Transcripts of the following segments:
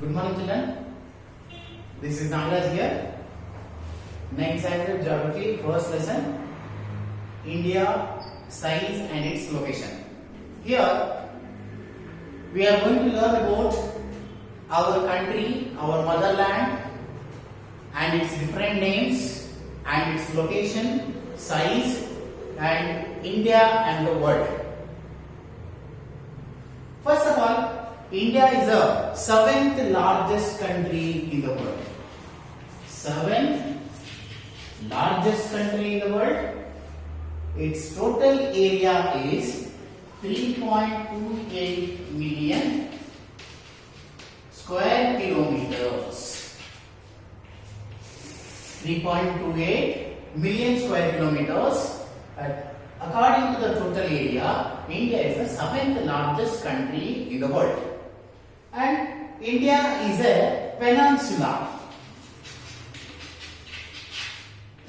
Good morning, children. This is Nagaraj here. 9th standard geography, first lesson. India, size and its location. Here we are going to learn about our country, our motherland, and its different names and its location, size, and India and the world. First of all, India is the 7th largest country in the world. 7th largest country in the world. Its total area is 3.28 million square kilometers. 3.28 million square kilometers. According to the total area, India is the 7th largest country in the world. And India is a peninsula.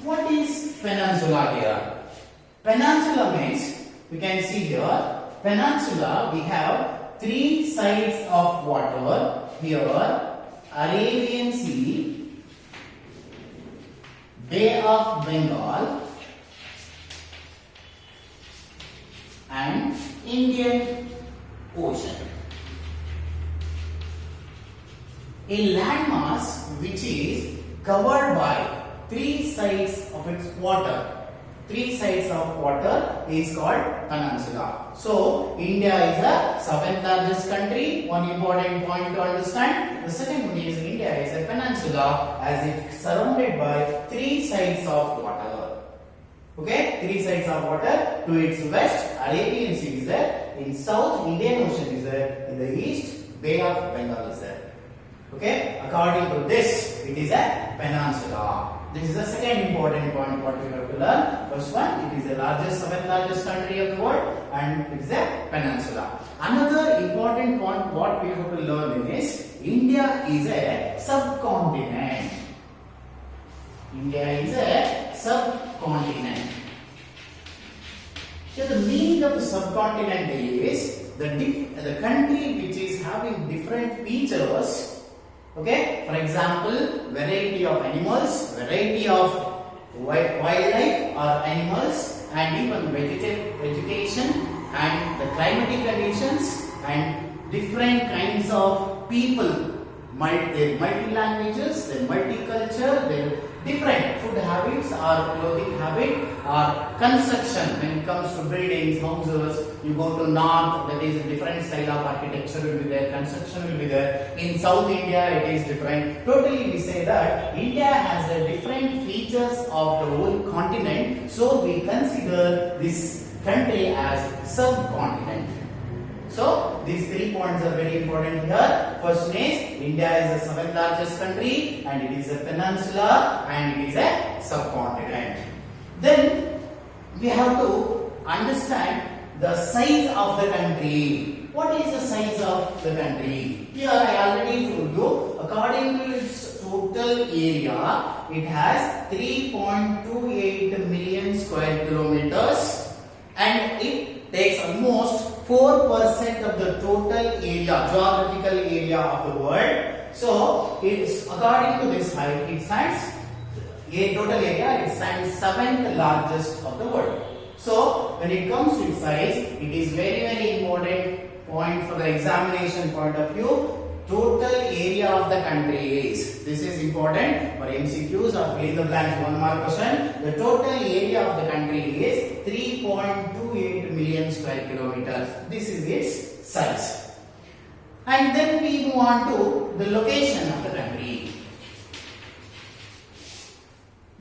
What is peninsula here? Peninsula means, we can see here, peninsula we have 3 sides of water. Here, Arabian Sea, Bay of Bengal, and Indian Ocean. A landmass which is covered by 3 sides of its water. 3 sides of water is called peninsula. So, India is the 7th largest country. One important point to understand. The second one is India is a peninsula as it is surrounded by 3 sides of water. Okay, 3 sides of water. To its west, Arabian Sea is there. In south, Indian Ocean is there. In the east, Bay of Bengal is there. Okay, according to this, it is a peninsula. This is the second important point what we have to learn. First one, it is the 7th largest country of the world, and it is a peninsula. Another important point what we have to learn is India is a subcontinent. India is a subcontinent. So the meaning of the subcontinent is the country which is having different features. Okay, for example, variety of animals, variety of wildlife or animals, and even vegetation and the climatic conditions and different kinds of people, their multi languages, their multiculture, their different food habits or clothing habit or construction. When it comes to buildings, houses, you go to north, that is a different style of architecture will be there, construction will be there. In South India, it is different. Totally, we say that India has the different features of the whole continent. So we consider this country as subcontinent. So these 3 points are very important here. First one is India is the 7th largest country and it is a peninsula and it is a subcontinent. Then we have to understand the size of the country. What is the size of the country? Here I already told you, according to its total area, it has 3.28 million square kilometers and it takes almost 4% of the total area, geographical area of the world. So, it's according to this height, it stands total area, it stands 7th largest of the world. So, when it comes to its size, it is very important point for the examination point of view. Total area of the country is, this is important for MCQs or fill in the blanks 1 mark question. The total area of the country is 3.28 million square kilometers. This is its size. And then we move on to the location of the country.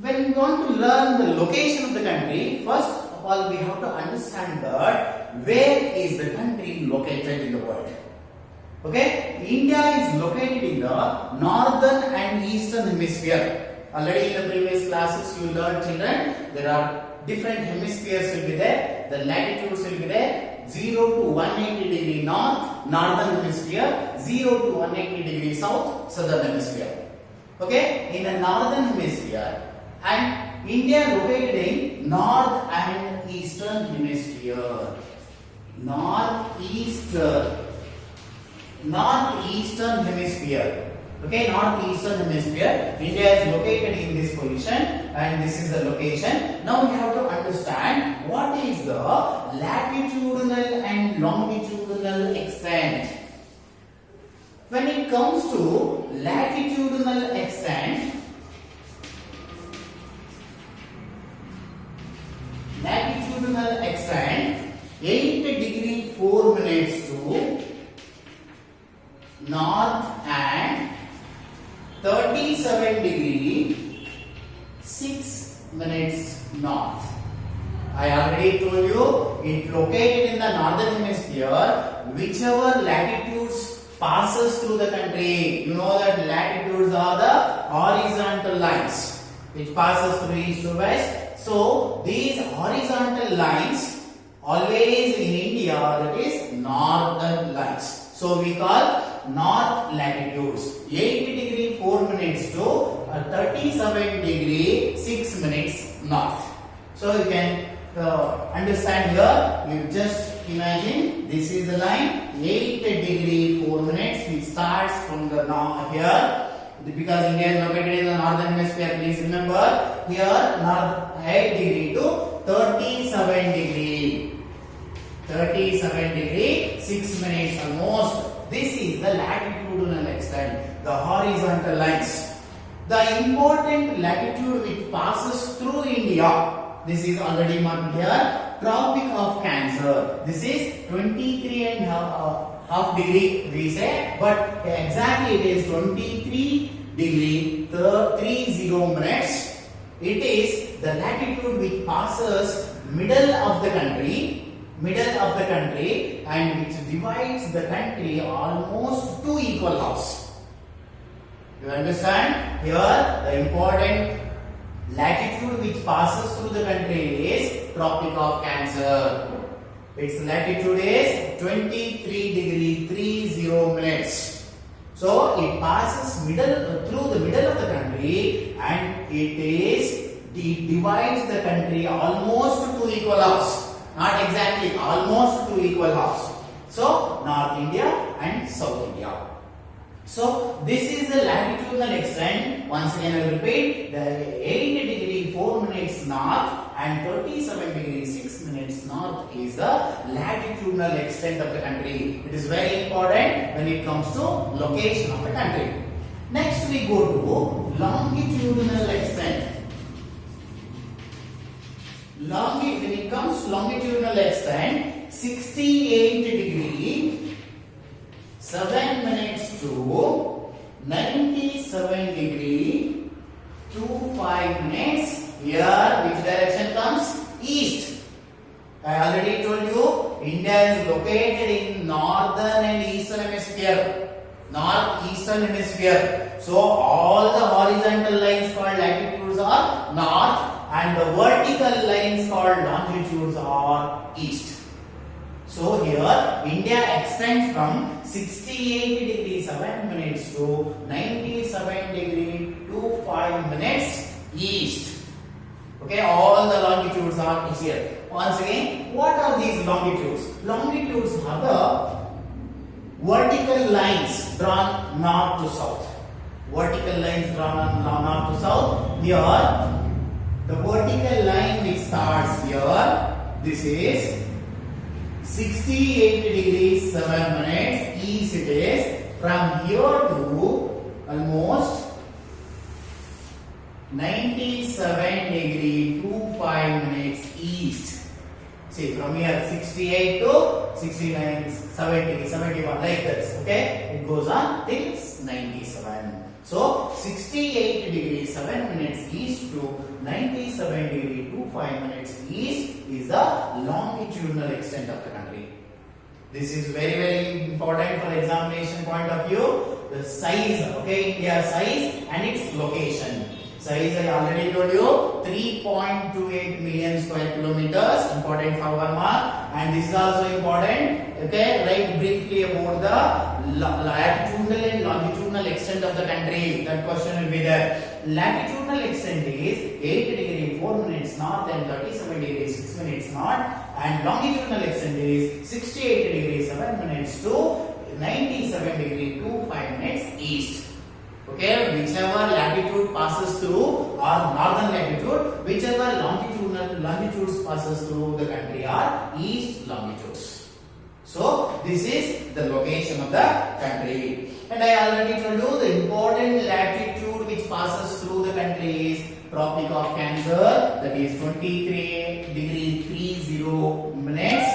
When we want to learn the location of the country, first of all we have to understand that where is the country located in the world. Okay, India is located in the northern and eastern hemisphere. Already in the previous classes you learned, children, there are different hemispheres will be there. The latitudes will be there. 0 to 180 degree north, northern hemisphere. 0 to 180 degree south, southern hemisphere. Okay, in the northern hemisphere, and India located in north and eastern hemisphere. Northeastern northeastern hemisphere. Okay, northeastern hemisphere. India is located in this position, and this is the location. Now we have to understand what is the latitudinal and longitudinal extent. When it comes to latitudinal extent, 8 degree 4 minutes to north and 37 degree 6 minutes north. I already told you it located in the northern hemisphere. Whichever latitudes passes through the country, you know that latitudes are the horizontal lines which passes through east to west. So these horizontal lines always in India, that is northern lines. So we call north latitudes. 8 degree 4 minutes to 37 degree 6 minutes north. So you can understand here. You just imagine this is the line 8 degree 4 minutes. It starts from the north here. Because India is located in the northern hemisphere, please remember here north 8 degree to 37 degree. 37 degree 6 minutes almost. This is the latitudinal extent, the horizontal lines. The important latitude which passes through India, this is already marked here, Tropic of Cancer. This is 23 and half degree we say, but exactly it is 23 degree 30 minutes. It is the latitude which passes middle of the country, and which divides the country almost two equal halves. You understand? Here the important latitude which passes through the country is Tropic of Cancer. Its latitude is 23 degree 30 minutes. So it passes through the middle of the country, and it divides the country almost two equal halves. Not exactly, almost two equal halves. So North India and South India. So this is the latitudinal extent. Once again I will repeat, the 8 degree 4 minutes north and 37 degree 6 minutes north is the latitudinal extent of the country. It is very important when it comes to location of the country. Next we go to longitudinal extent. When it comes to longitudinal extent, 68 degree 7 minutes to 97 degree 25 minutes. Here which direction comes? East. I already told you India is located in northern and eastern hemisphere. Northeastern hemisphere. So all the horizontal lines called latitudes are north, and the vertical lines called longitudes are east. So here India extends from 68 degree 7 minutes to 97 degree 25 minutes east. Okay, all the longitudes are here. Once again, what are these longitudes? Longitudes are the vertical lines drawn north to south. Vertical lines drawn north to south. Here the vertical line which starts here, this is 68 degrees 7 minutes east. It is from here to almost 97 degree 25 minutes east. See, from here 68 to 69, 70, 71 like this. Okay, it goes on till 97. So 68 degree 7 minutes east to 97 degree 25 minutes east is the longitudinal extent of the country. This is very important for examination point of view. The size, okay, India's size and its location. Size I already told you, 3.28 million square kilometers, important for 1 mark, and this is also important. Okay, write briefly about the latitudinal and longitudinal extent of the country. That question will be there. Latitudinal extent is 8 degree 4 minutes north and 37 degree 6 minutes north, and longitudinal extent is 68 degree 7 minutes to 97 degree 25 minutes east. Okay, whichever latitude passes through, or northern latitude, whichever longitudes passes through the country are east longitudes. So this is the location of the country. And I already told you the important latitude which passes through the country is Tropic of Cancer, that is 23 degree 30 minutes